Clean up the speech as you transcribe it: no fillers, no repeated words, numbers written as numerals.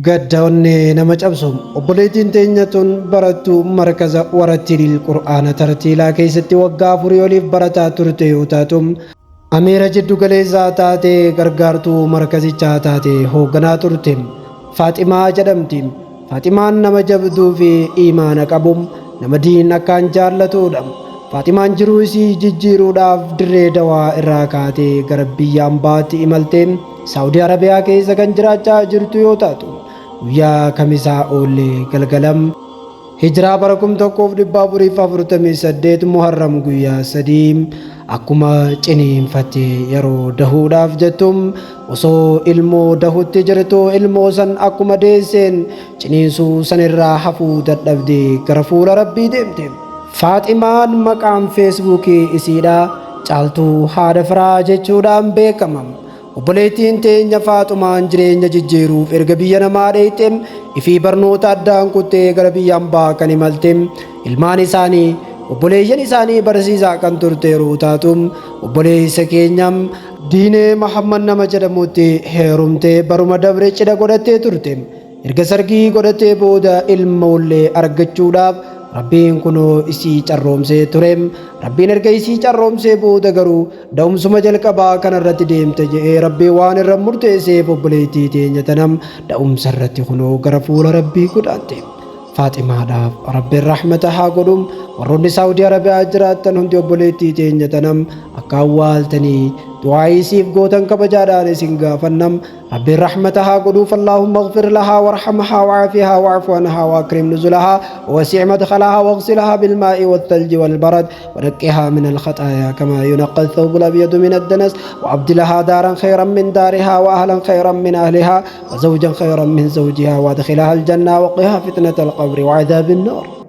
Gaddaa'onni nama cabsu obboleettiin teenya tun barattuu markaza warattiilil qur'aana tartiilaa keessatti waggaa afurii oliif barataa turte yoo taatu ameera jiddu galeessaa taatee gargaartuu markazichaa taate hoogganaa turte. Faaximaa jedhamti. Faaximaan nama jabduu fi imaana qabu nama diin akkaan jaallatudha. Faaximaan jiruu isii jijjiiruudhaaf dirree dawaa irraa kaatee gara biyya ambaatti imalte Saawudii Arabiyaa keessa kan jiraachaa jirtu yoo taatu guyyaa kamisaa oollee galgalam hijiraa bara 1448 Muharram guyyaa 3 akkuma ciniinfatte yeroo dahuudhaaf jettum osoo ilmoo dahutti jirtu ilmoo san akkuma deesseen ciniinsuu sanirraa hafuu dadhabdee gara fuula Rabbii deemte. Faaximaan maqaan feesbuukii isiidha caaltuu haadha firaa jechuudhaan beekama. Obboleettiin teenya Faaxumaan jireenya jijjiiruuf erga biyya namaa dheeyte ifii barnoota addaan kuttee gara biyya ambaa kan imalte ilmaan isaanii obboleeyyan isaanii barsiisaa kan turte yeroo taatu obboleessa keenyam Diinee Mahammad nama jedhamutti heerumtee baruma dabre cidha godhattee turte. Erga sargii godhattee booda ilmoollee argachuudhaaf Rabbiin kunoo isii carroomsee ture. Rabbiin erga isii carroomsee booda garuu da'umsuma jalqabaa kanarratti deemte jedhee Rabbii waan irra murteesseef obboleettii teenya tanam da'umsa irratti kunoo gara fuula Rabbii godhaatte. Faaximaadhaaf Rabbiin rahmata haa godhu. Warroonni Saawudii Arabiyaa jiraattan hundi obboleettii teenya tanam akka awwaaltanii du'aa isiif gootan kabajaadhaan isin gaafannam. Rabbiin rahmata haa godhuuf Allahumma ighfir lahaa warhamhaa wa'aafihaa wa'fu anhaa wa'akrim nuzulahaa wasi' madkhalahaa waghsilhaa bilmaa'i wathalji walbarad ونقها من الخطايا كما ينقى الثوب الأبيض من الدنس وأبدلها دارا خيرا من دارها وأهلا خيرا من أهلها وزوجا خيرا من زوجها وادخلها الجنة وقها فتنة القبر وعذاب النار.